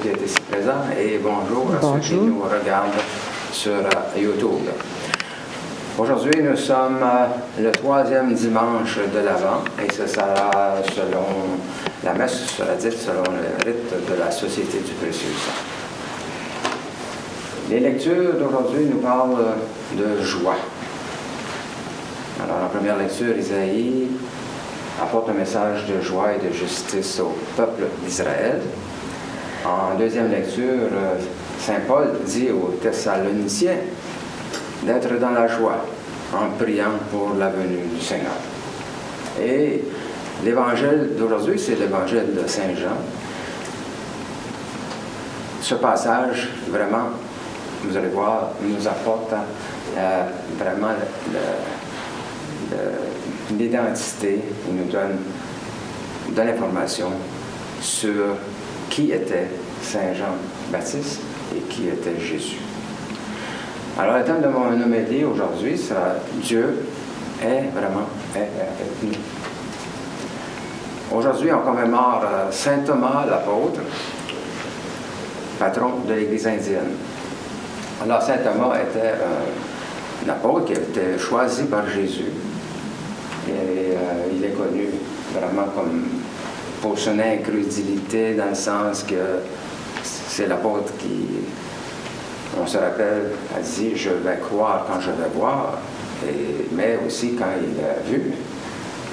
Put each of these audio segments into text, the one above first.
qui est ici présent et bonjour à ceux qui nous regardent sur YouTube. Aujourd'hui, nous sommes le 3e dimanche de l'Avent et ce sera selon la messe sera dite selon le rite de la Société du Précieux Sang. Les lectures d'aujourd'hui nous parlent de joie. Alors, en première lecture, Isaïe apporte un message de joie et de justice au peuple d'Israël. En deuxième lecture, Saint Paul dit aux Thessaloniciens d'être dans la joie en priant pour la venue du Seigneur. Et l'évangile d'aujourd'hui, c'est l'évangile de Saint Jean. Ce passage, vraiment, vous allez voir, nous apporte vraiment l'identité, il nous donne de l'information sur qui était Saint Jean-Baptiste et qui était Jésus. Alors, le thème de mon homélie aujourd'hui sera « Dieu est vraiment avec nous ». Aujourd'hui, on commémore Saint Thomas l'apôtre, patron de l'Église indienne. Alors, Saint Thomas était un apôtre qui a été choisi par Jésus. Et il est connu vraiment comme pour son incrédulité, dans le sens que c'est l'apôtre qui, on se rappelle, a dit « Je vais croire quand je vais voir », mais aussi quand il a vu.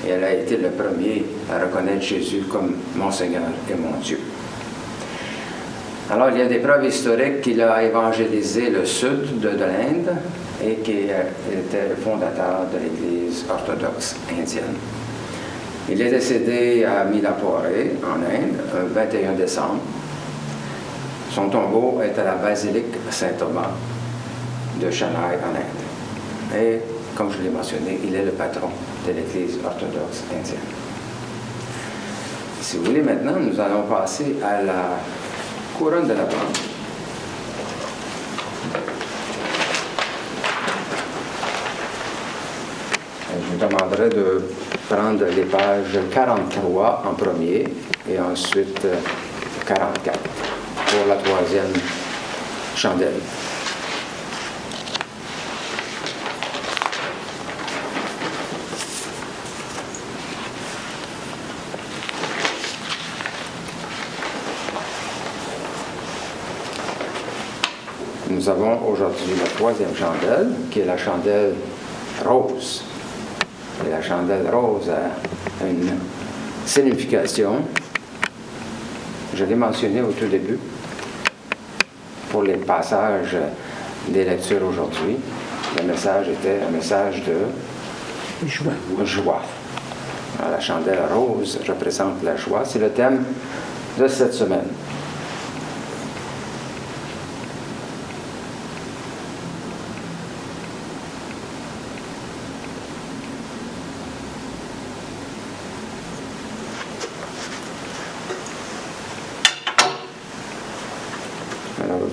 Et elle a été le premier à reconnaître Jésus comme mon Seigneur et mon Dieu. Alors, il y a des preuves historiques qu'il a évangélisé le sud de l'Inde et qu'il était le fondateur de l'Église orthodoxe indienne. Il est décédé à Milapore, en Inde, le 21 décembre. Son tombeau est à la basilique Saint-Thomas de Chennai, en Inde. Et, comme je l'ai mentionné, il est le patron de l'Église orthodoxe indienne. Si vous voulez, maintenant, nous allons passer à la couronne de l'Avent. Je vous demanderai de prendre les pages 43 en premier et ensuite 44 pour la 3e chandelle. Nous avons aujourd'hui la 3e chandelle, qui est la chandelle rose. Et la chandelle rose a une signification. Je l'ai mentionné au tout début pour les passages des lectures aujourd'hui. Le message était un message de joie. Alors, la chandelle rose représente la joie. C'est le thème de cette semaine.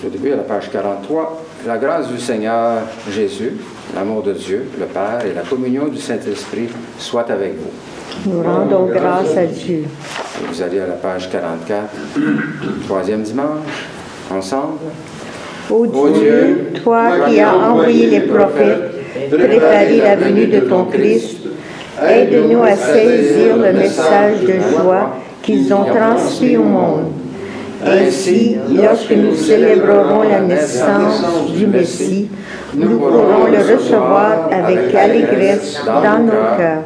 Au début, à la page 43, la grâce du Seigneur Jésus, l'amour de Dieu, le Père et la communion du Saint-Esprit soient avec vous. Nous rendons grâce à Dieu. Et vous allez à la page 44, 3e dimanche, ensemble. Ô Dieu, toi qui as envoyé les prophètes, préparé la venue de ton Christ, aide-nous à saisir le message de joie qu'ils ont transmis au monde. Ainsi, lorsque nous célébrerons la naissance du Messie, nous pourrons le recevoir avec allégresse dans nos cœurs.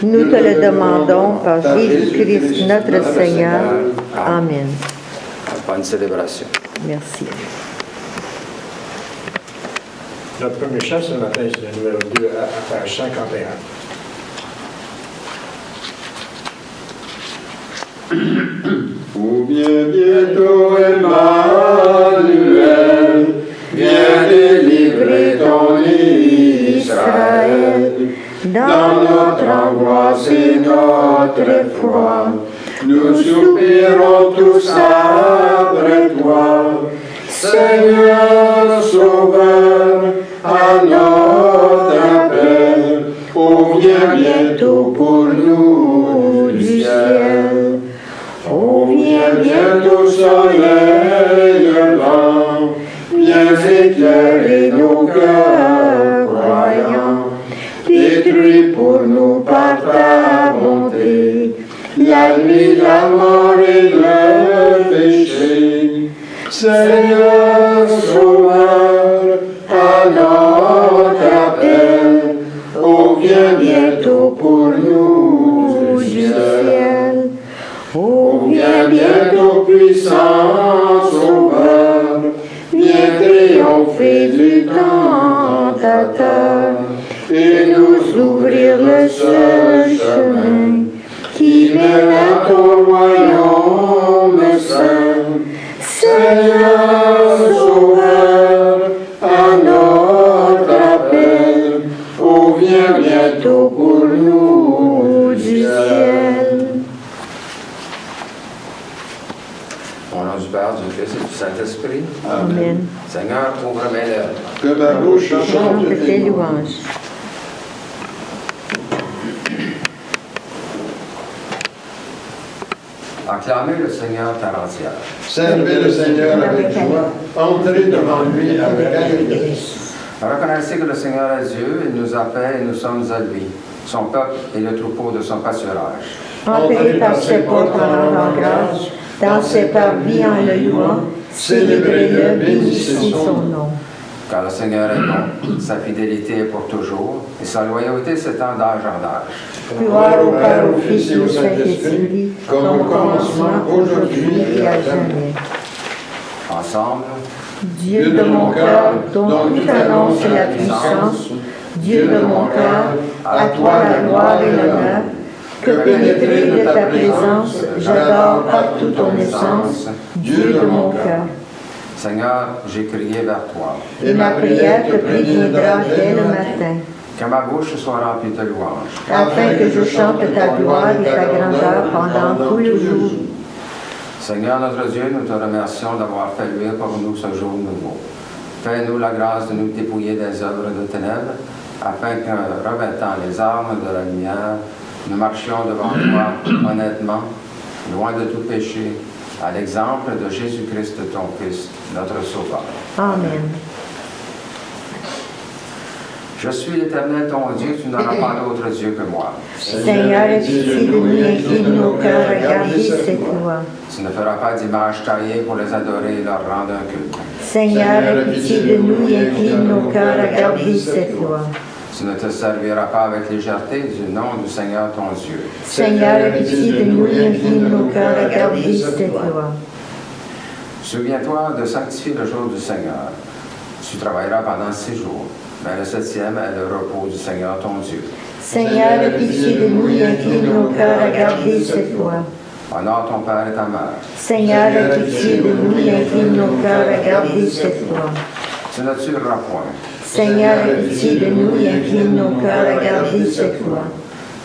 Nous te le demandons par Jésus-Christ notre Seigneur. Amen. Bonne célébration. Merci. Notre premier chant ce matin, c'est le numéro 2 à page 51. Ou bien bientôt Emmanuel, viens délivrer ton Israël. Dans notre angoisse et notre effroi, nous soupirons tous après toi. Seigneur, Sauveur, à notre appel, oh viens bientôt pour nous du ciel. Oh viens bientôt soleil viens éclairer nos cœurs croyants, détruis pour nous par ta bonté, la nuit, la mort et le péché. Seigneur Sauveur, à notre appel, oh viens bientôt pour nous du ciel. Oh viens bientôt puissant Sauveur, viens triompher du tentateur et nous ouvrir le seul chemin qui mène à ton royaume saint. Seigneur Sauveur, à notre appel, oh viens bientôt pour nous du ciel. Au nom du Père, du Fils et du Saint-Esprit. Amen. Seigneur, ouvre mes lèvres. Que ma bouche chante Chante tes tes louanges. louanges. Acclamez le Seigneur terre entière. Servez le Seigneur avec joie, entrez devant lui avec allégresse. Reconnaissez que le Seigneur est Dieu, il nous a fait et nous sommes à lui. Son peuple est le troupeau de son pâturage. Entrez par ses portes en rendant grâce, dans ses parvis en le louant, célébrez-le, bénissez son nom. Car le Seigneur est bon, sa fidélité est pour toujours, et sa loyauté s'étend d'âge en âge. Gloire au Père, au Fils et au Saint-Esprit, comme au commencement, aujourd'hui et à jamais. Ensemble, Dieu de mon cœur, dont tout annonce la puissance, Dieu de mon cœur, à toi la gloire et l'honneur, que pénétré de ta présence, j'adore partout ton essence, Dieu de mon cœur. Seigneur, j'ai crié vers toi. Et ma prière te préviendra dès le matin, Que ma bouche soit remplie de louanges. afin que je chante ta gloire et ta grandeur pendant tout le jour. Seigneur notre Dieu, nous te remercions d'avoir fait luire pour nous ce jour nouveau. Fais-nous la grâce de nous dépouiller des œuvres de ténèbres, afin que, revêtant les armes de la lumière, nous marchions devant toi honnêtement, loin de tout péché, à l'exemple de Jésus-Christ, ton Fils, notre Sauveur. Amen. Je suis l'Éternel, ton Dieu, tu n'auras pas d'autre Dieu que moi. Seigneur, aie pitié de nous, incline nos cœurs à garder cette loi. Tu ne feras pas d'image taillée pour les adorer et leur rendre un culte. Seigneur, aie pitié de nous et incline nos cœurs à garder cette loi. Tu ne te serviras pas avec légèreté du nom du Seigneur ton Dieu. Seigneur, aie pitié de nous et incline nos cœurs à garder cette loi. Souviens-toi de sanctifier le jour du Seigneur. Tu travailleras pendant 6 jours, mais le 7e est le repos du Seigneur ton Dieu. Seigneur, aie pitié de nous et incline nos cœurs à garder cette loi. Honore ton père et ta mère. Seigneur, aie pitié de nous et incline nos cœurs à garder cette loi. Tu ne tueras point. Seigneur, aie pitié de nous et incline nos cœurs à garder cette loi.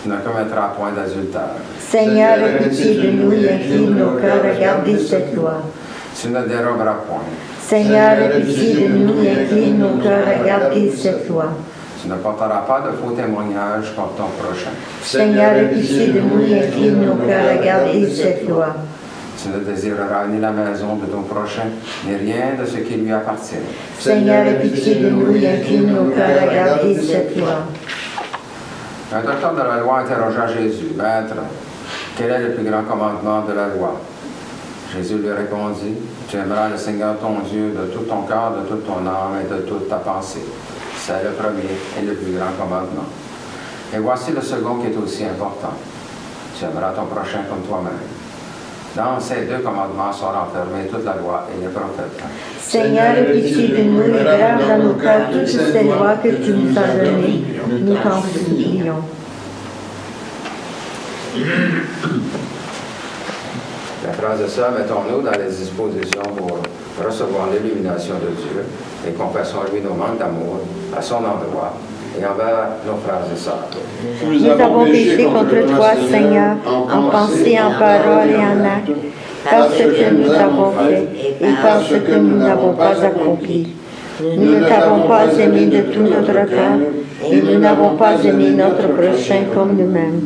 Tu ne commettras point d'adultère. Seigneur, aie pitié de nous et incline nos cœurs à garder cette loi. Tu ne déroberas point. Seigneur, aie pitié de nous et incline nos cœurs à garder cette loi. Tu ne porteras pas de faux témoignages contre ton prochain. Seigneur, aie pitié de nous et incline nos cœurs à garder cette loi. Tu ne désireras ni la maison de ton prochain, ni rien de ce qui lui appartient. Seigneur, aie pitié de nous et incline nos cœurs à garder cette loi. Un docteur de la loi interrogea Jésus, « Maître, quel est le plus grand commandement de la loi? » Jésus lui répondit, « Tu aimeras le Seigneur ton Dieu de tout ton cœur, de toute ton âme et de toute ta pensée. C'est le premier et le plus grand commandement. Et voici le second qui est aussi important. Tu aimeras ton prochain comme toi-même. » Dans ces 2 commandements sont renfermés toute la loi et les prophètes. Seigneur, aie pitié de nous et grave dans nos cœurs toutes ces lois que tu nous as données. Nous t'en supplions. Mes frères et sœurs, mettons-nous dans les dispositions pour recevoir l'illumination de Dieu et confessons-lui nos manques d'amour à son endroit et envers nos frères et sœurs. Nous avons péché contre toi, Seigneur, en pensée, en parole et en acte, par ce que nous avons fait et par ce que nous n'avons pas accompli. Nous ne t'avons pas aimé de tout notre cœur et nous n'avons pas aimé notre prochain comme nous-mêmes.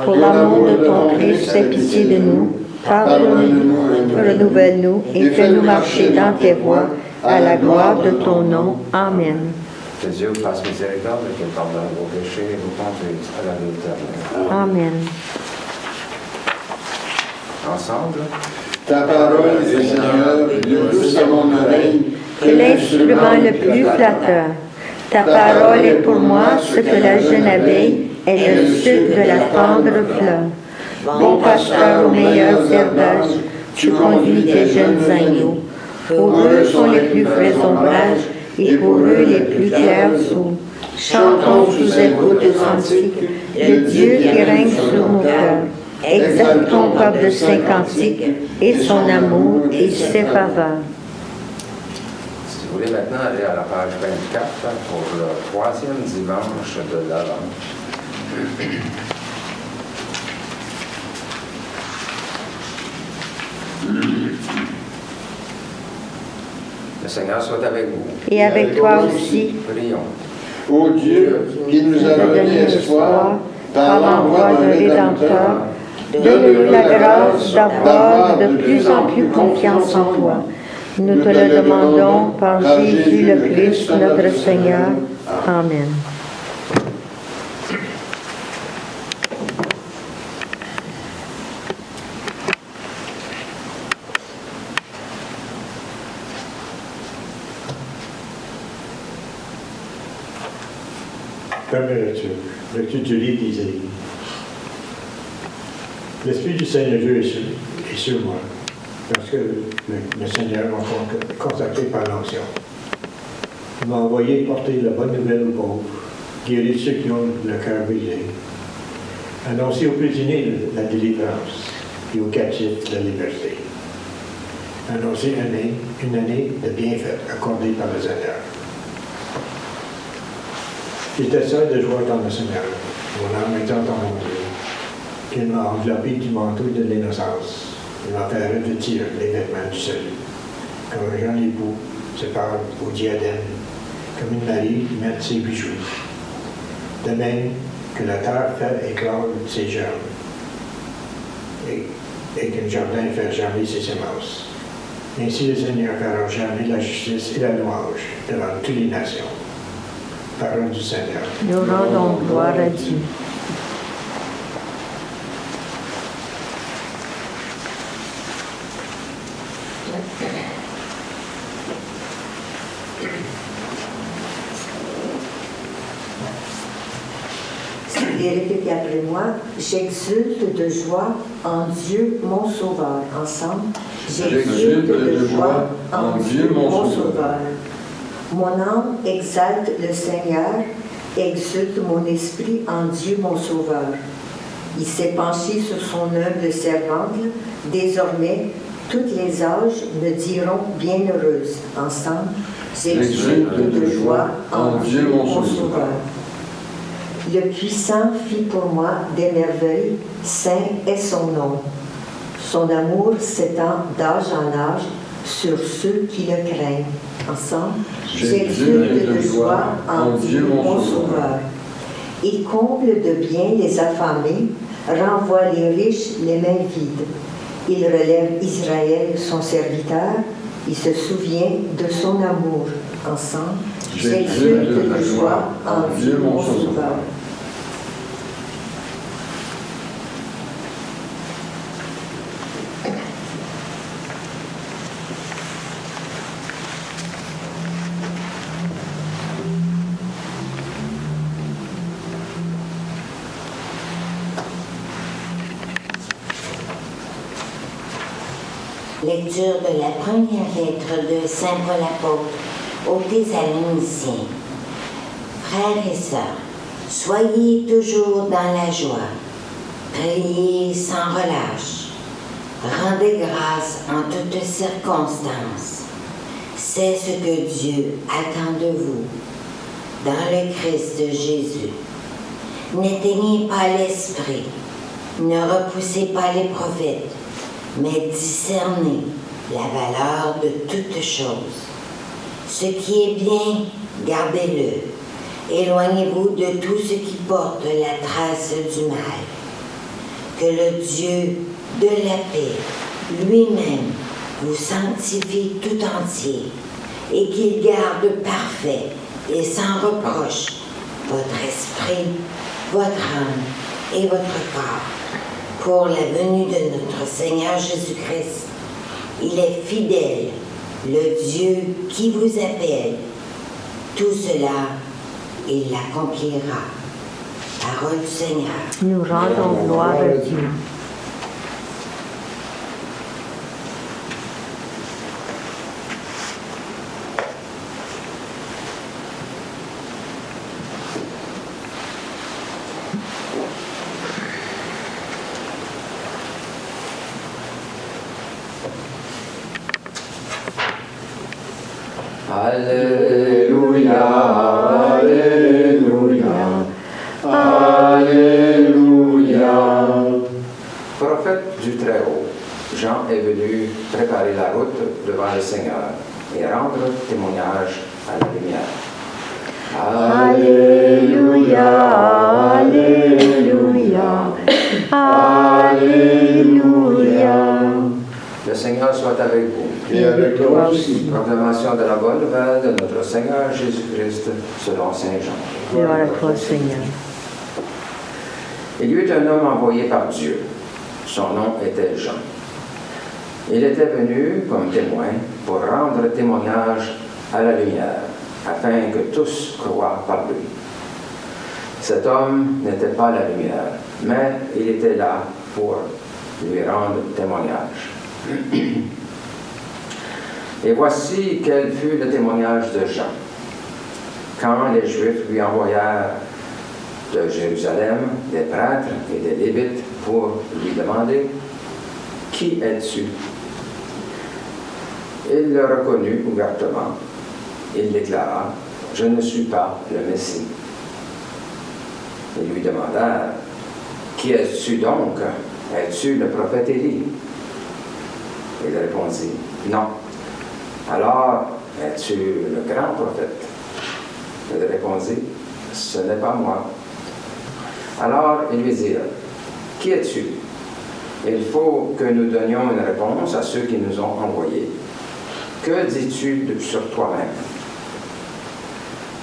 Pour l'amour de ton Christ, aie pitié de nous, pardonne-nous, renouvelle-nous et fais-nous marcher dans tes voies à la gloire de ton nom. Amen. Que Dieu vous fasse miséricorde et qu'il pardonne vos péchés et vous conduise à la vie éternelle. Amen. Ensemble. Ta parole est, Seigneur, plus douce à mon oreille Que l'instrument le plus flatteur. Ta parole est pour moi ce que la jeune abeille est le sucre de la tendre fleur. Bon pasteur aux meilleurs herbages, tu conduis tes jeunes agneaux. Pour eux sont les plus frais ombrages, et pour eux les plus clairs eaux. Chantons sous écho de cantiques, le Dieu qui règne sur nos cœurs. Exaltons par de saints cantiques, et son amour et ses faveurs. Si vous voulez maintenant aller à la page 24 pour le 3e dimanche de l'Avent. Le Seigneur soit avec vous. Et avec toi aussi, Prions. Ô Dieu, qui nous a donné espoir par l'envoi d'un Rédempteur, donne-nous la grâce d'avoir de plus en plus confiance en toi. Nous te le demandons par Jésus le Christ, notre Seigneur. Amen. Première lecture. Lecture du livre d'Isaïe. L'Esprit du Seigneur Dieu est sur moi, parce que le Seigneur m'a consacré par l'onction. Il m'a envoyé porter la bonne nouvelle aux pauvres, guérir ceux qui ont le cœur brisé, annoncer aux prisonniers la délivrance et aux captifs la liberté, annoncer une année de bienfaits accordée par le Seigneur. J'étais seul de joie dans le Seigneur, mon âme étant dans mon Dieu. Il m'a enveloppé du manteau de l'innocence. Il m'a fait revêtir les vêtements du salut. Comme un jeune époux se parle au diadème, comme une Marie qui met ses bijoux. De même que la terre fait éclore ses germes, et qu'un jardin fait germer ses semences. Ainsi le Seigneur fera germer la justice et la louange devant toutes les nations. Parole du Seigneur. Nous rendons gloire à Dieu. Et répétez après moi, j'exulte de joie en Dieu mon Sauveur. Ensemble, J'exulte de joie en Dieu mon Sauveur. Mon âme exalte le Seigneur, exulte mon esprit en Dieu mon Sauveur. Il s'est penché sur son humble servante, désormais toutes les âges me diront bienheureuse. Ensemble, j'exulte de joie en Dieu mon Sauveur. Le puissant fit pour moi des merveilles, saint est son nom. Son amour s'étend d'âge en âge sur ceux qui le craignent. Ensemble, j'exulte de joie en Dieu mon Sauveur. Il comble de bien les affamés, renvoie les riches les mains vides. Il relève Israël, son serviteur, il se souvient de son amour. Ensemble, j'exulte de joie en Dieu mon Sauveur. Lecture de la première lettre de Saint Paul apôtre aux Thessaloniciens. Frères et sœurs, soyez toujours dans la joie, priez sans relâche, rendez grâce en toutes circonstances. C'est ce que Dieu attend de vous, dans le Christ Jésus. N'éteignez pas l'esprit, ne repoussez pas les prophètes, mais discernez la valeur de toutes choses. Ce qui est bien, gardez-le. Éloignez-vous de tout ce qui porte la trace du mal. Que le Dieu de la paix lui-même vous sanctifie tout entier, et qu'il garde parfait et sans reproche votre esprit, votre âme et votre corps pour la venue de notre Seigneur Jésus-Christ. Il est fidèle, le Dieu qui vous appelle. Tout cela, il l'accomplira. Parole du Seigneur. Nous rendons gloire à Dieu. Alléluia, Alléluia, Alléluia. Prophète du Très-Haut, Jean est venu préparer la route devant le Seigneur et rendre témoignage à la lumière. Alléluia, Alléluia, Alléluia. Le Seigneur soit avec vous. Et avec toi aussi. Proclamation de la bonne nouvelle de notre Seigneur Jésus-Christ selon Saint Jean. Gloire à toi, Seigneur. Il y eut un homme envoyé par Dieu. Son nom était Jean. Il était venu comme témoin pour rendre témoignage à la lumière, afin que tous croient par lui. Cet homme n'était pas la lumière, mais il était là pour lui rendre témoignage. Et voici quel fut le témoignage de Jean. Quand les Juifs lui envoyèrent de Jérusalem des prêtres et des Lévites pour lui demander « Qui es-tu » Il le reconnut ouvertement. Il déclara « Je ne suis pas le Messie ». Ils lui demandèrent « Qui es-tu donc? Es-tu le prophète Élie » Il répondit « Non. » Alors, es-tu le grand prophète? Il répondit, ce n'est pas moi. Alors, ils lui dirent, qui es-tu? Il faut que nous donnions une réponse à ceux qui nous ont envoyés. Que dis-tu sur toi-même?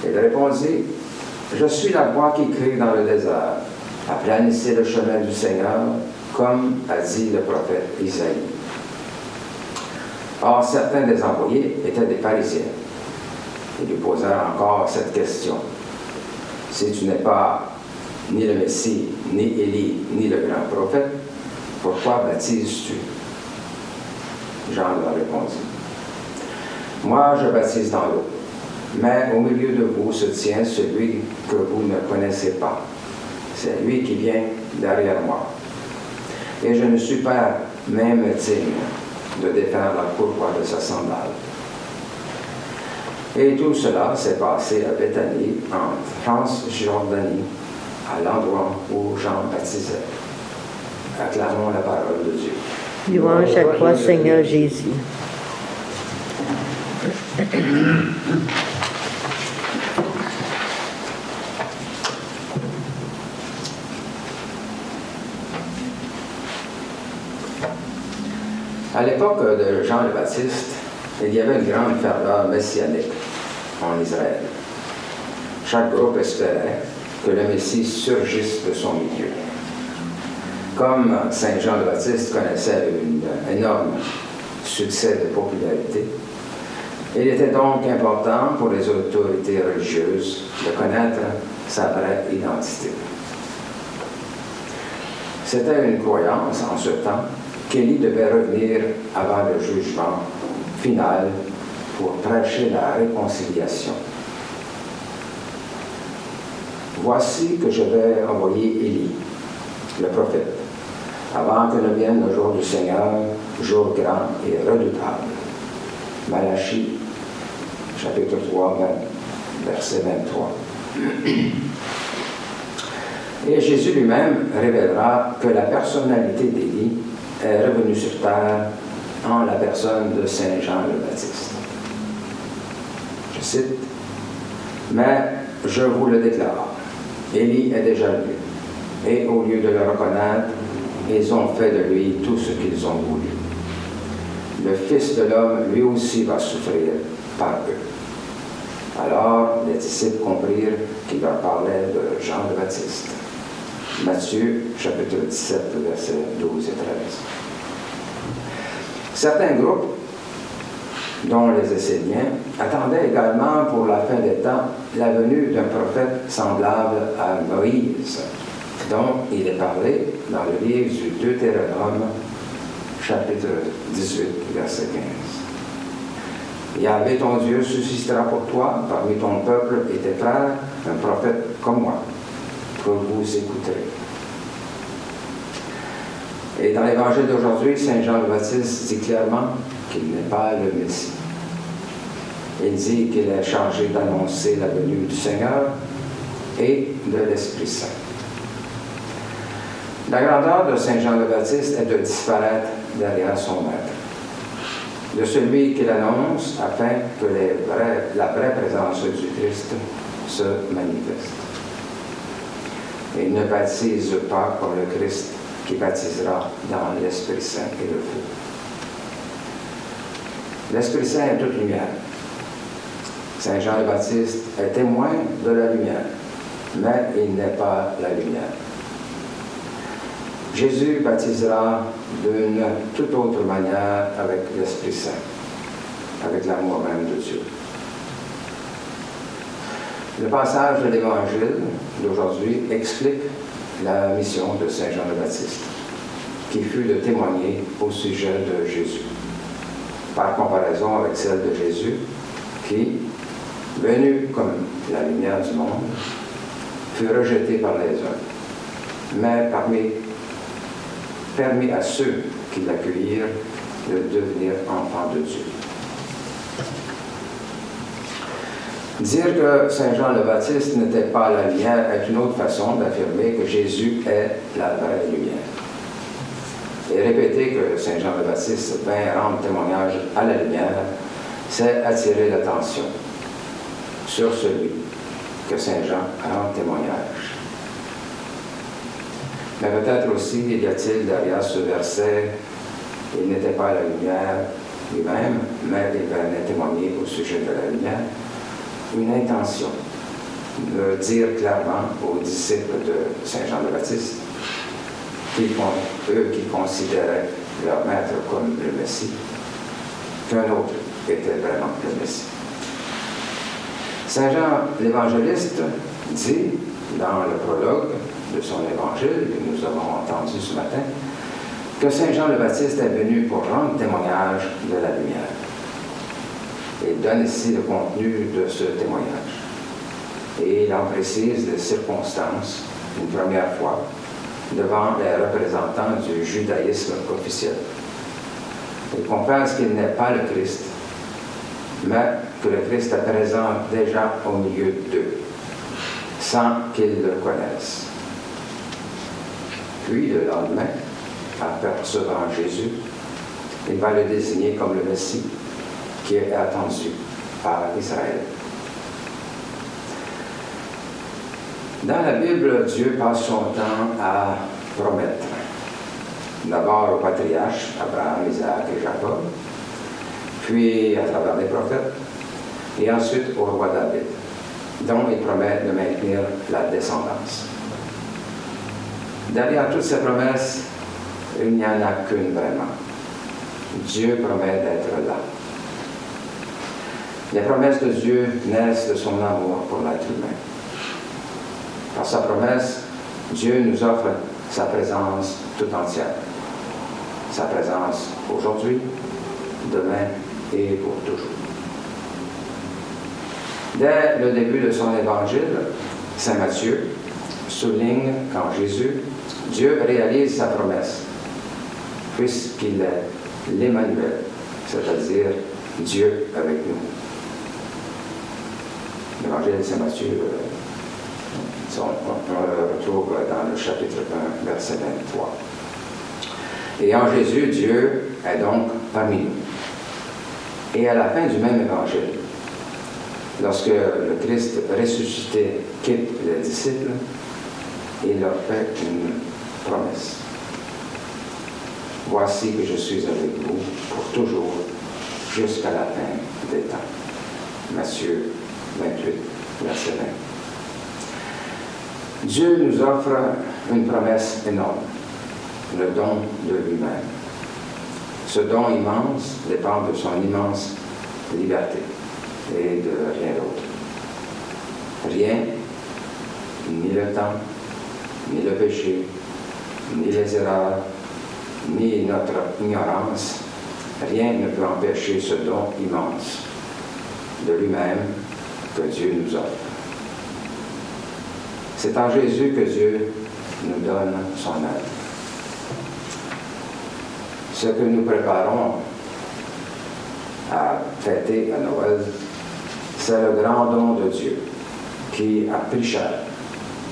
Il répondit, je suis la voix qui crie dans le désert. Aplanissez le chemin du Seigneur, comme a dit le prophète Isaïe. Or, certains des envoyés étaient des pharisiens. Ils lui posèrent encore cette question. Si tu n'es pas ni le Messie, ni Élie, ni le grand prophète, pourquoi baptises-tu? Jean leur répondit. Moi, je baptise dans l'eau, mais au milieu de vous se tient celui que vous ne connaissez pas. C'est lui qui vient derrière moi. Et je ne suis pas même digne de défaire la courroie de sa sandale. Et tout cela s'est passé à Béthanie, en Transjordanie, à l'endroit où Jean baptisait. Acclamons la parole de Dieu. Louange à toi, Seigneur Jésus. À l'époque de Jean le Baptiste, il y avait une grande ferveur messianique en Israël. Chaque groupe espérait que le Messie surgisse de son milieu. Comme Saint Jean le Baptiste connaissait un énorme succès de popularité, il était donc important pour les autorités religieuses de connaître sa vraie identité. C'était une croyance en ce temps qu'Élie devait revenir avant le jugement final pour prêcher la réconciliation. Voici que je vais envoyer Élie, le prophète, avant que ne vienne le jour du Seigneur, jour grand et redoutable. Malachie, chapitre 3, verset 23. Et Jésus lui-même révélera que la personnalité d'Élie est revenue sur terre en la personne de Saint Jean le Baptiste. Je cite, « Mais je vous le déclare, Élie est déjà venu, et au lieu de le reconnaître, ils ont fait de lui tout ce qu'ils ont voulu. Le Fils de l'homme, lui aussi, va souffrir, par eux. Alors les disciples comprirent qu'il leur parlait de Jean le Baptiste. Matthieu, chapitre 17, versets 12 et 13. Certains groupes, dont les Esséniens, attendaient également pour la fin des temps la venue d'un prophète semblable à Moïse, dont il est parlé dans le livre du Deutéronome, chapitre 18, verset 15. Yahvé ton Dieu suscitera pour toi, parmi ton peuple et tes frères, un prophète comme moi, que vous écouterez. Et dans l'évangile d'aujourd'hui, Saint Jean le Baptiste dit clairement qu'il n'est pas le Messie. Il dit qu'il est chargé d'annoncer la venue du Seigneur et de l'Esprit Saint. La grandeur de Saint Jean le Baptiste est de disparaître derrière son maître, de celui qu'il annonce afin que la vraie présence du Christ se manifeste. Il ne baptise pas comme le Christ qui baptisera dans l'Esprit Saint et le feu. L'Esprit Saint est toute lumière. Saint Jean le Baptiste est témoin de la lumière, mais il n'est pas la lumière. Jésus baptisera d'une toute autre manière avec l'Esprit Saint, avec l'amour même de Dieu. Le passage de l'Évangile d'aujourd'hui explique la mission de Saint Jean le Baptiste, qui fut de témoigner au sujet de Jésus, par comparaison avec celle de Jésus, qui, venu comme la lumière du monde, fut rejeté par les hommes, mais permis à ceux qui l'accueillirent de devenir enfants de Dieu. Dire que Saint Jean le Baptiste n'était pas la lumière est une autre façon d'affirmer que Jésus est la vraie lumière. Et répéter que Saint Jean le Baptiste vint rendre témoignage à la lumière, c'est attirer l'attention sur celui que Saint Jean rend témoignage. Mais peut-être aussi y a-t-il derrière ce verset, il n'était pas la lumière lui-même, mais il venait témoigner au sujet de la lumière, une intention de dire clairement aux disciples de Saint Jean le Baptiste, eux qui considéraient leur maître comme le Messie, qu'un autre était vraiment le Messie. Saint Jean l'évangéliste dit dans le prologue de son évangile, que nous avons entendu ce matin, que Saint Jean le Baptiste est venu pour rendre témoignage de la lumière. Il donne ici le contenu de ce témoignage. Et il en précise les circonstances, une première fois, devant les représentants du judaïsme officiel. Il confesse qu'il n'est pas le Christ, mais que le Christ est présent déjà au milieu d'eux, sans qu'ils le connaissent. Puis, le lendemain, apercevant Jésus, il va le désigner comme le Messie qui est attendu par Israël. Dans la Bible, Dieu passe son temps à promettre. D'abord aux patriarches, Abraham, Isaac et Jacob, puis à travers les prophètes, et ensuite au roi David, dont il promet de maintenir la descendance. Derrière toutes ces promesses, il n'y en a qu'une vraiment. Dieu promet d'être là. Les promesses de Dieu naissent de son amour pour l'être humain. Par sa promesse, Dieu nous offre sa présence tout entière. Sa présence aujourd'hui, demain et pour toujours. Dès le début de son évangile, saint Matthieu souligne qu'en Jésus, Dieu réalise sa promesse, puisqu'il est l'Emmanuel, c'est-à-dire Dieu avec nous. L'évangile de saint Matthieu, on le retrouve dans le chapitre 1, verset 23. Et en Jésus, Dieu est donc parmi nous. Et à la fin du même évangile, lorsque le Christ ressuscité quitte les disciples, il leur fait une promesse. Voici que je suis avec vous pour toujours, jusqu'à la fin des temps. Matthieu 28, verset 20. Dieu nous offre une promesse énorme, le don de lui-même. Ce don immense dépend de son immense liberté et de rien d'autre. Rien, ni le temps, ni le péché, ni les erreurs, ni notre ignorance, rien ne peut empêcher ce don immense de lui-même que Dieu nous offre. C'est en Jésus que Dieu nous donne son aide. Ce que nous préparons à fêter à Noël, c'est le grand don de Dieu qui a pris cher,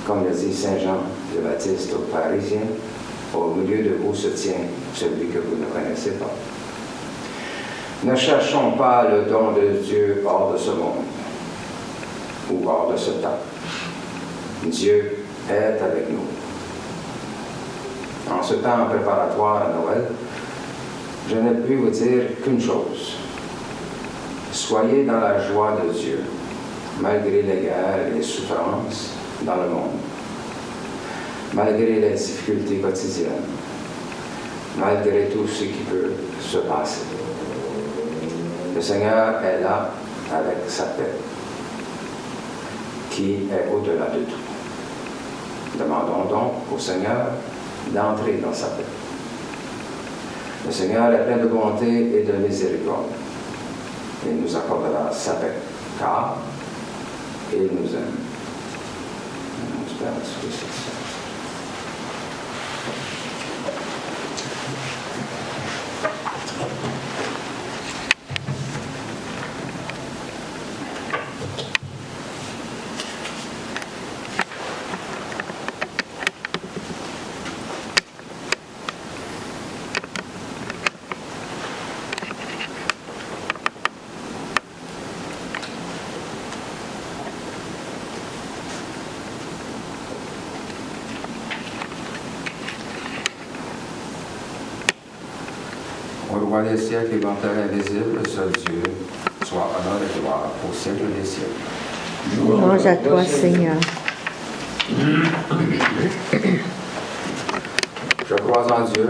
comme le dit Saint Jean le Baptiste aux Pharisiens, au milieu de vous se tient celui que vous ne connaissez pas. Ne cherchons pas le don de Dieu hors de ce monde ou hors de ce temps. Dieu est avec nous. En ce temps préparatoire à Noël, je ne puis vous dire qu'une chose. Soyez dans la joie de Dieu, malgré les guerres et les souffrances dans le monde, malgré les difficultés quotidiennes, malgré tout ce qui peut se passer. Le Seigneur est là avec sa paix, qui est au-delà de tout. Demandons donc au Seigneur d'entrer dans sa paix. Le Seigneur est plein de bonté et de miséricorde. Il nous accordera sa paix, car il nous aime. Au roi des siècles, immortel, invisible, seul Dieu, soit honneur et gloire au siècle des siècles. Louange à toi, Seigneur. Je crois en Dieu,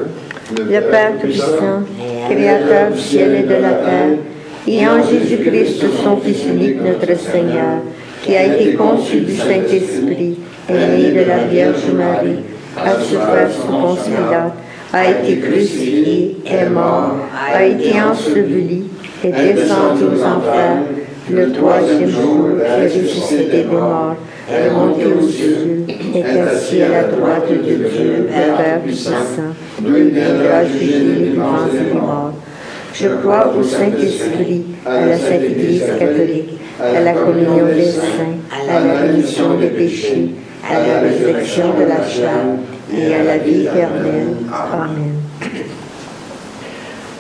Le Père Tout-Puissant, Créateur du ciel et de la terre, et en Jésus-Christ, son Fils unique, notre Seigneur, qui a été conçu du Saint-Esprit, est né de la Vierge Marie, a souffert sous Ponce Pilate, a été crucifié, est mort, a été enseveli, est descendu aux enfers, le troisième jour est ressuscité des morts, est monté aux cieux, est assis à la droite de Dieu, Père puissant, d'où il viendra juger les vivants et les morts. Je crois au Saint-Esprit, à la Sainte Église catholique, à la communion des saints, à la rémission des péchés, à la résurrection de la chair et à la vie éternelle. Amen.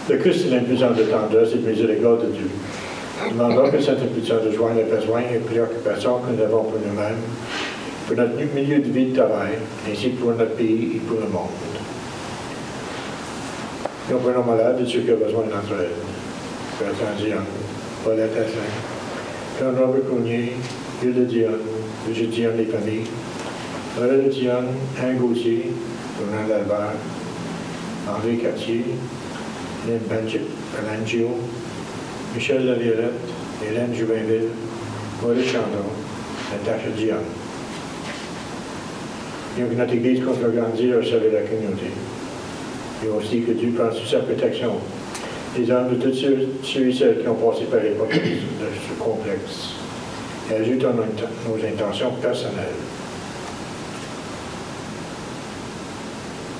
Le Christ est l'impuissance de tendresse et de miséricorde de Dieu. Demandons que cette impuissance rejoigne les besoins et préoccupations que nous avons pour nous-mêmes, pour notre milieu de vie de travail, ainsi que pour notre pays et pour le monde. Nous prenons malades et ceux qui ont besoin d'entre elles. Bertrand Dionne, Paulette Asselin, Jean-Robert Cournier, Gilles Dionne, Brigitte Dionne, les familles, Noël Dionne, Anne Gauthier, Ronald Albert, André Cartier, Lynn Palangio, Michel Laviolette, Hélène Joubinville, Maurice Chandon, Natacha Dionne. Et que notre Église contre grandir et servir la communauté. Et aussi que Dieu prenne sous sa protection les âmes de tous ceux et celles qui ont passé par l'époque de ce complexe. Et ajoute nos intentions personnelles.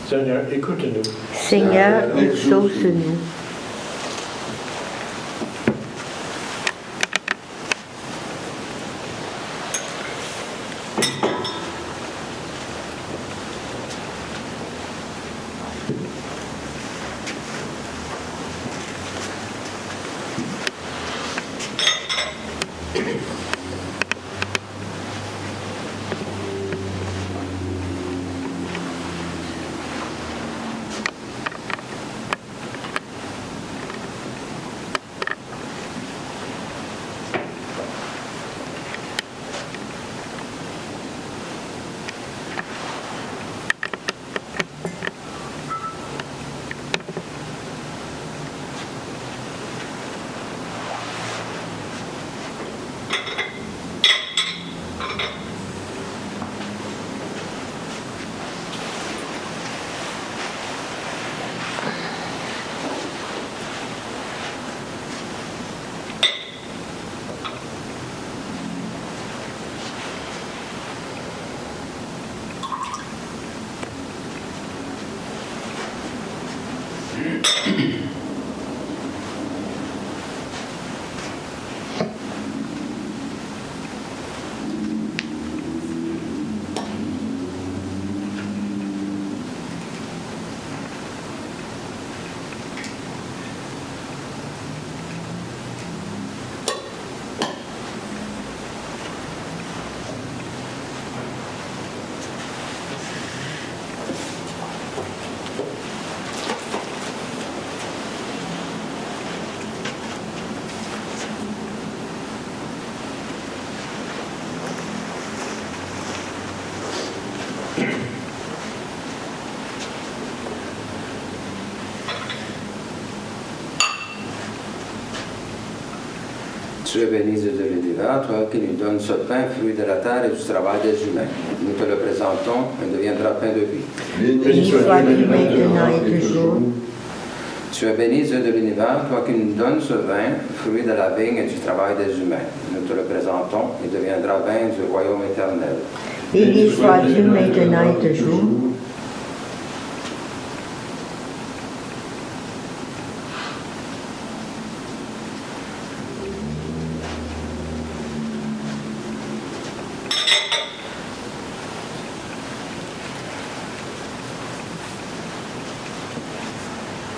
Seigneur, écoute-nous. Seigneur, exauce-nous. Tu es béni de l'univers, toi qui nous donnes ce pain, fruit de la terre et du travail des humains. Nous te le présentons et deviendra pain de vie. Béni sois-tu maintenant et toujours. Tu es béni Dieu de l'univers, toi qui nous donnes ce vin, fruit de la vigne et du travail des humains. Nous te le présentons et deviendra vin du royaume éternel. Béni sois-tu maintenant et toujours.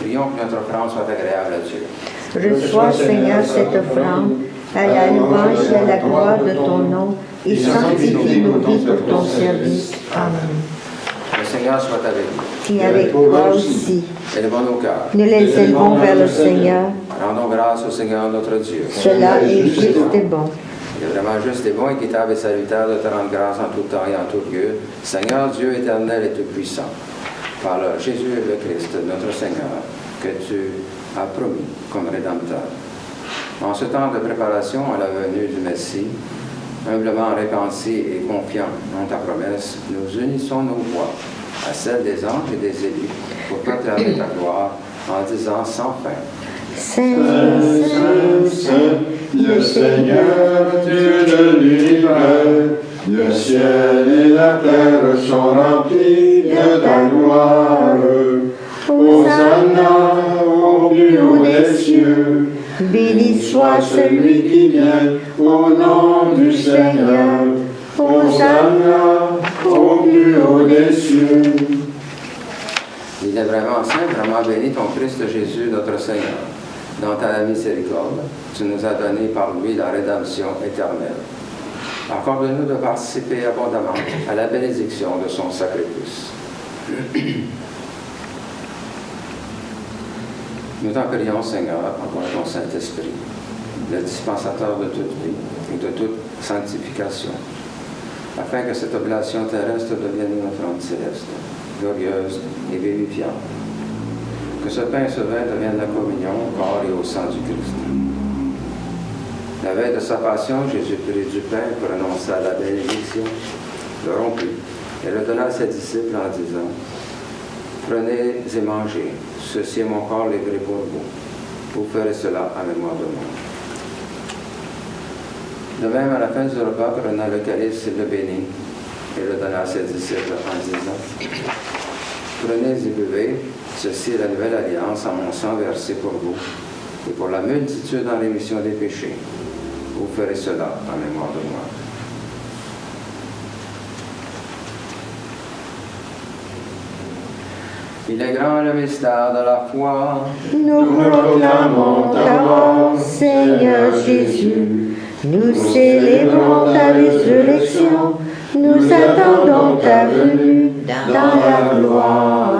Prions que notre offrande soit agréable à Dieu. Reçois, Seigneur, cette offrande à la louange et à la gloire de ton nom et sanctifie nos vies pour ton service. Amen. Le Seigneur soit avec nous. Qui avec toi aussi. Élevons nos cœurs. Nous les élevons vers le Seigneur. Rendons grâce au Seigneur notre Dieu. Cela est juste et bon. Il est vraiment juste et bon, équitable et salutaire de te rendre grâce en tout temps et en tout lieu. Seigneur Dieu éternel et tout-puissant, par le Jésus le Christ, notre Seigneur, que tu as promis comme Rédempteur. En ce temps de préparation à la venue du Messie, humblement repentis et confiants en ta promesse, nous unissons nos voix à celles des anges et des élus pour proclamer ta gloire en disant sans fin: Saint, Saint, Saint, le Seigneur, Dieu de l'univers, le ciel et la terre sont remplis de ta gloire. Hosanna au plus haut des cieux. béni soit Celui qui vient au nom du Seigneur. Hosanna au plus haut des cieux. Il est vraiment saint, vraiment béni ton Christ Jésus, notre Seigneur. Dans ta miséricorde, tu nous as donné par lui la rédemption éternelle. Accorde-nous de participer abondamment à la bénédiction de son sacrifice. Nous t'en prions, Seigneur, encore ton Saint-Esprit, le dispensateur de toute vie et de toute sanctification, afin que cette oblation terrestre devienne une offrande céleste, glorieuse et vivifiante. Que ce pain et ce vin deviennent la communion au corps et au sang du Christ. La veille de sa passion, Jésus prit du pain, prononça la bénédiction, le rompit et le donna à ses disciples en disant: Prenez et mangez, ceci est mon corps livré pour vous. Vous ferez cela en mémoire de moi. De même, à la fin du repas, prenant le calice, il le bénit et le donna à ses disciples en disant: Prenez et buvez, ceci est la nouvelle alliance en mon sang versé pour vous et pour la multitude en rémission des péchés. Vous ferez cela en mémoire de moi. Il est grand le mystère de la foi. Nous proclamons ta mort, Seigneur Jésus. Nous célébrons ta résurrection. Nous attendons ta venue dans la gloire.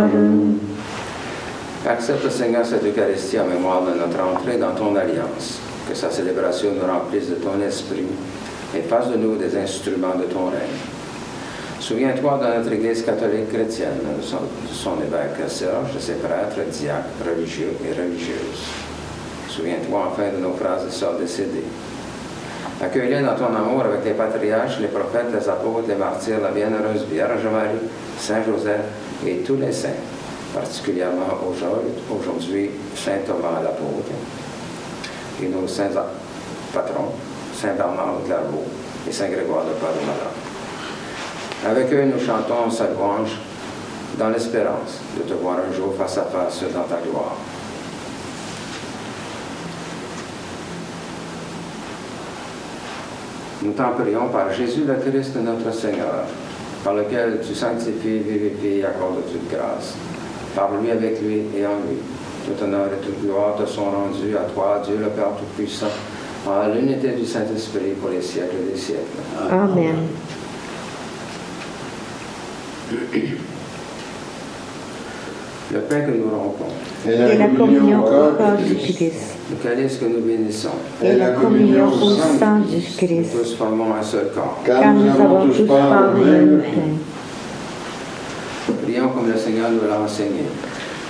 Accepte, Seigneur, cette Eucharistie en mémoire de notre entrée dans ton alliance. Que sa célébration nous remplisse de ton esprit et fasse de nous des instruments de ton règne. Souviens-toi de notre Église catholique chrétienne, de son évêque Serge, de ses prêtres, diacres, religieux et religieuses. Souviens-toi enfin de nos frères et sœurs décédés. Accueille-les dans ton amour avec les patriarches, les prophètes, les apôtres, les martyrs, la bienheureuse Vierge Marie, Saint Joseph et tous les saints, particulièrement aujourd'hui Saint Thomas l'apôtre et nos saints patrons, Saint Bernard de Clairvaux et Saint Grégoire de Padoue-Malade. Avec eux, nous chantons sa louange dans l'espérance de te voir un jour face à face dans ta gloire. Nous t'en prions par Jésus le Christ, notre Seigneur, par lequel tu sanctifies, vivifies et accordes toute grâce. Par lui, avec lui et en lui. Tout honneur et toute gloire te sont rendus à toi, Dieu le Père Tout-Puissant, en l'unité du Saint-Esprit pour les siècles des siècles. Amen. Le pain que nous rompons, Et la communion au corps du Christ. le calice que nous bénissons, Et la communion au sang du nous Christ. tous formons un seul corps. Car nous avons tous part au même pain. Prions comme le Seigneur nous l'a enseigné.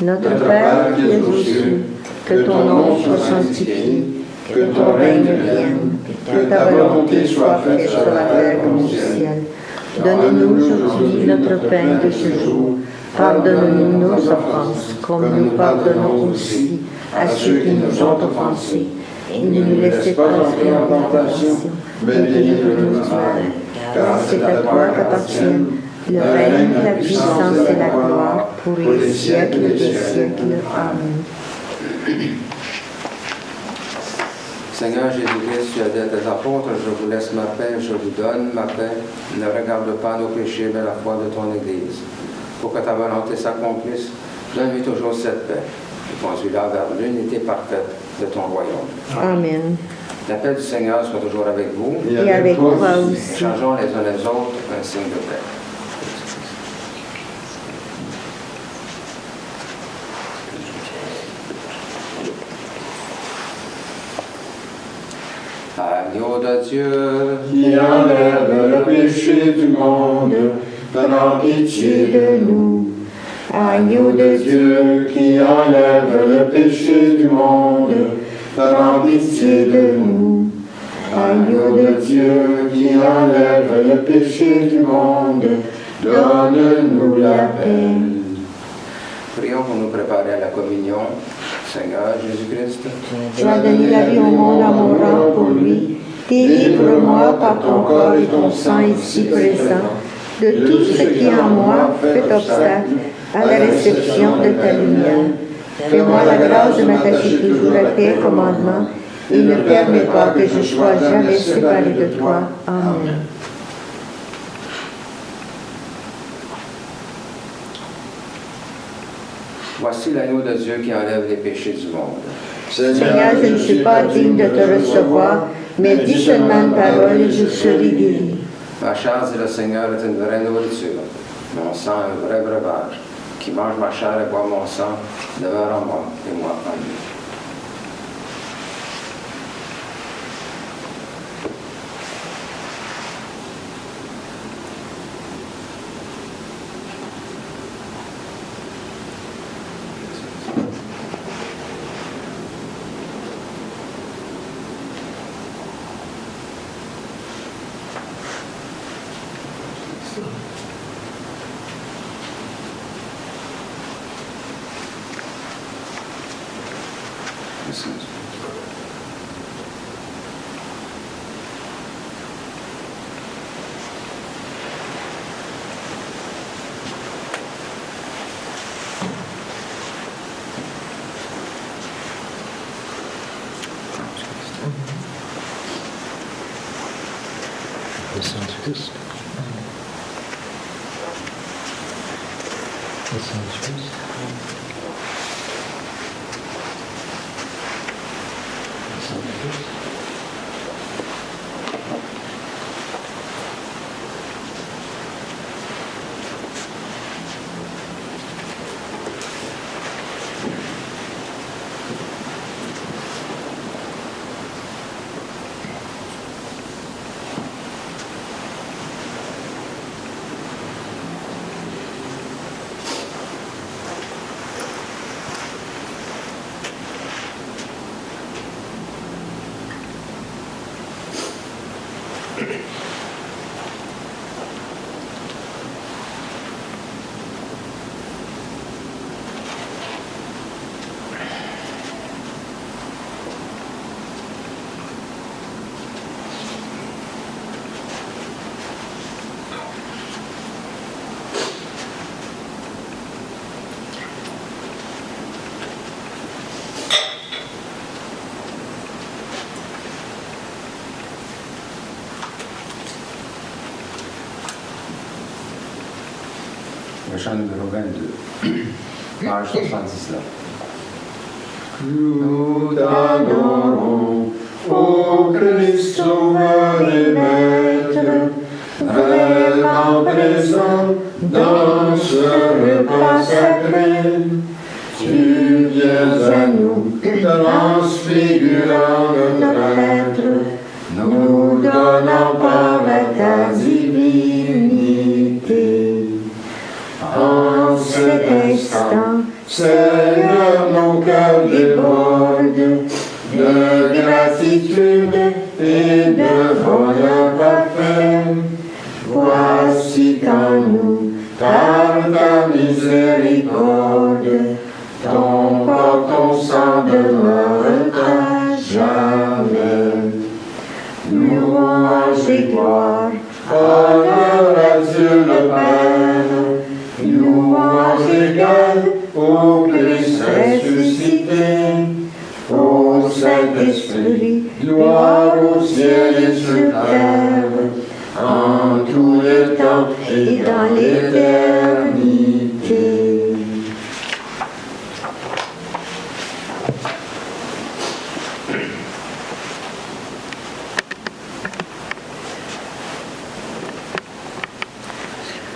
Notre Père qui es aux cieux, que ton nom soit sanctifié, Que ton règne vienne, que ta volonté soit faite sur la terre comme au ciel. Donne-nous aujourd'hui notre pain de ce jour. Pardonne-nous nos offenses, comme nous pardonnons aussi à ceux qui nous ont offensés. Et ne nous laissez pas entrer en tentation, mais délivre-nous du mal. Car c'est à toi qu'appartiennent le règne, la puissance et la gloire pour les siècles des siècles. Amen. Seigneur Jésus-Christ, tu as dit à tes apôtres, je vous laisse ma paix, je vous donne ma paix. Ne regarde pas nos péchés, mais la foi de ton Église. Pour que ta volonté s'accomplisse, donne-lui toujours cette paix et conduis-la vers l'unité parfaite de ton royaume. Amen. La paix du Seigneur soit toujours avec vous. Et avec toi aussi. Changeons les uns les autres un signe de paix. Agneau de Dieu, qui enlève le péché du monde, prends pitié de nous. Agneau de Dieu, qui enlève le péché du monde, prends pitié de nous. Agneau de Dieu, qui enlève le péché du monde, donne-nous la paix. prions pour nous préparer à la communion. Seigneur Jésus-Christ, Tu as donné la vie au monde en mourant pour lui. Délivre-moi par ton corps et ton sang ici présent de tout ce qui en moi fait obstacle à la réception de ta lumière. Fais-moi la grâce de m'attacher toujours à tes commandements et ne permets pas que je sois jamais séparé de toi. Amen. voici l'agneau de Dieu qui enlève les péchés du monde. Seigneur, je ne suis pas digne de te recevoir, mais dis seulement une parole et je serai guéri. Ma chair, dit le Seigneur, est une vraie nourriture. Mon sang est un vrai breuvage. Qui mange ma chair et boit mon sang demeure en moi et moi en lui. Le sang du Christ. Le sang du Christ. Le sang du Christ. Le chant numéro 22, page 79. Nous t'adorons, ô Christ sauveur et maître, vraiment présent dans ce repas sacré. Tu viens à nous, transfigurant notre être, nous donnant part à ta divinité. En cet instant, Seigneur, nos cœurs débordent de gratitude Voici qu'en nous, par ta miséricorde, ton corps, ton sang demeure à jamais. Louange et gloire, Honneur à Dieu le Père, louange égale au Christ ressuscité, au Saint-Esprit, gloire au ciel et sur terre, en tout le temps et dans l'éternité.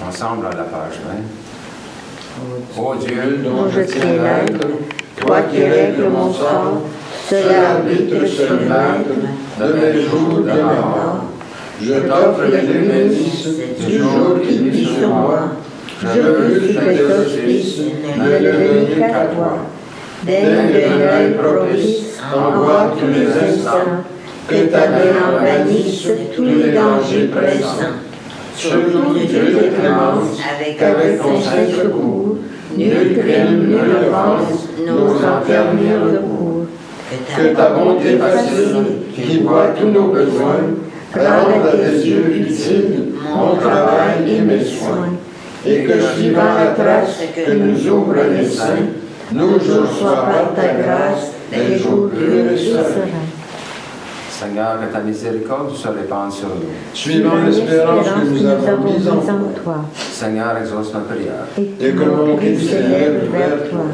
Ensemble à la page 20. Ô Dieu, dont je tiens l'être, toi qui règles mon sort, seul arbitre sur maître de mes jours de ma mort. Je t'offre les bénéfices du jour qui vit sur moi. Je veux que tes auspices ne le donnent qu'à toi. Daigne d'un œil propice en voir tous les instants, que ta main en bannisse tous les dangers pressants. Surtout Dieu de clémence, qu'avec ton saint secours, nul crime, nulle offense n'ose en faire venir le cours. Que ta bonté facile, qui voit tous nos besoins, rende à tes yeux utiles mon travail et mes soins, et que suivant la trace que nous ouvrent les saints, nos jours soient par ta grâce des jours purs et sereins. Seigneur, que ta miséricorde se répande sur nous. Suivant l'espérance que nous avons mise en toi, Seigneur, exauce nos prières. et que mon cri s'élève vers toi.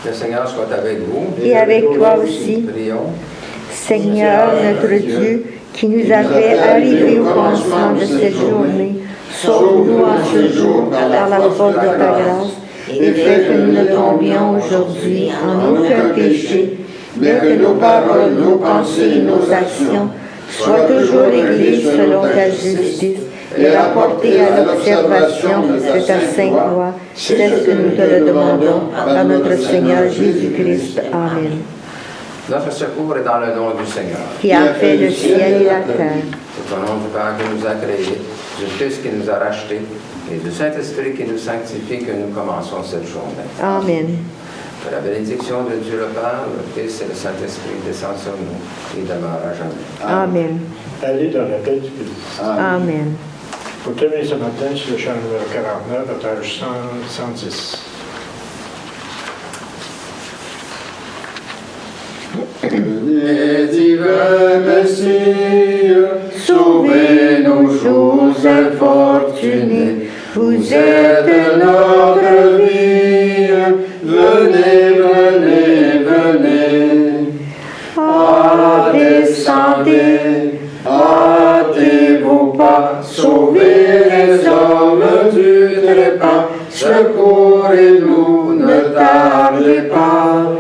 Que le Seigneur soit avec vous. Et avec toi aussi, Prions. Seigneur notre Dieu, qui nous a fait arriver au commencement de cette journée, sauve-nous en ce jour par la force de ta grâce, et fais que nous ne tombions aujourd'hui en aucun péché, mais que nos paroles, nos pensées et nos actions soient toujours réglées selon ta justice et rapportées à l'observation de ta sainte loi, celle que nous te le demandons par notre Seigneur Jésus-Christ. Amen. Notre secours est dans le nom du Seigneur. Qui a fait le ciel et la terre. C'est au nom du Père qui nous a créés, du Fils qui nous a rachetés, et du Saint-Esprit qui nous sanctifie que nous commençons cette journée. Amen. Que la bénédiction de Dieu le Père, le Fils et le Saint-Esprit descendent sur nous et demeurent à jamais. Amen. Allez dans la paix du Christ. Amen. Pour terminer ce matin sur le chant numéro 49, la page 110. Venez, divin Messie, sauvez nos jours infortunés. Vous êtes notre vie. Venez, venez, venez. Ah, descendez, hâtez vos pas, sauvez les hommes du trépas. Secourez-nous, ne tardez pas.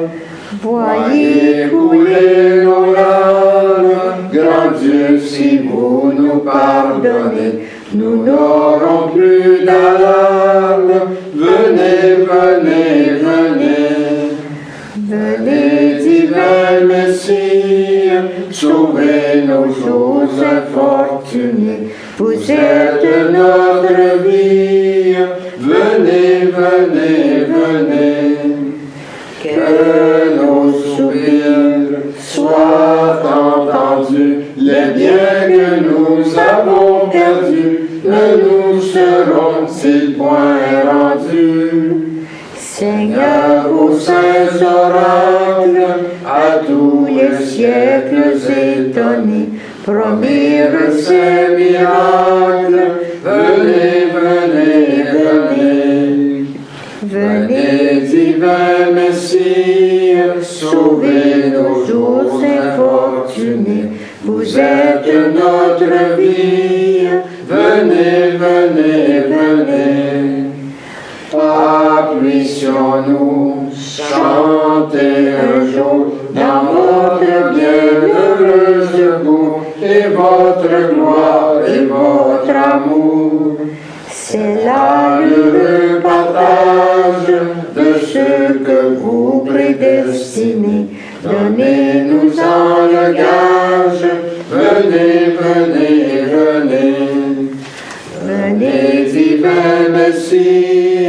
Voyez couler nos larmes, grand Dieu, si vous nous pardonnez, nous n'aurons plus d'alarme. Venez, venez, venez. Venez, divin Messie, sauvez nos jours infortunés. Vous êtes notre vie. Venez, venez, venez. Que nos soupirs soient entendus, les biens que nous avons perdus ne nous seront s'ils point rendus. Seigneur, aux saints oracles, à tous les siècles étonnés, promirent ces miracles. Venez, venez, venez. Venez, divin Messie, sauvez nos jours infortunés. Vous êtes notre vie. Venez, venez, venez. Appuions-nous, chantez un jour dans votre bienheureux secours, et votre gloire et votre amour. C'est là l'heureux partage de ce que vous prédestinez. Donnez-nous-en le gage. Messie,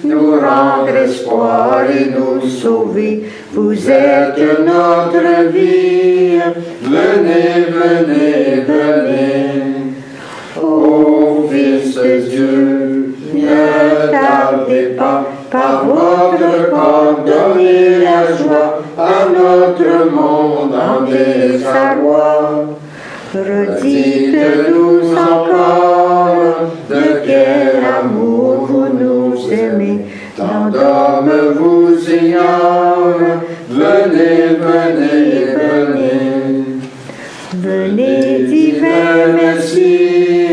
nous rendre espoir et nous sauver. Vous êtes notre vie. Venez, venez, venez. Ô Fils de Dieu, ne tardez pas, par votre corps donnez la joie à notre monde en désarroi. Redites-nous encore de quel amour vous nous aimez, tant d'hommes vous ignorent. Venez, venez, venez. Venez, divin Messie,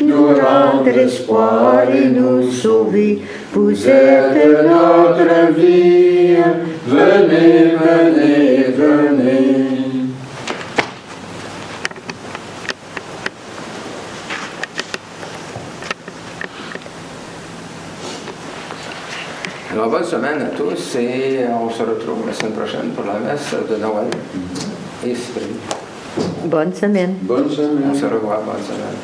nous rendre espoir et nous sauver. Vous êtes notre vie. Venez, venez, venez. Alors, bonne semaine à tous et on se retrouve la semaine prochaine pour la messe de Noël. Esprit. Bonne semaine. Bonne semaine. On se revoit, bonne semaine.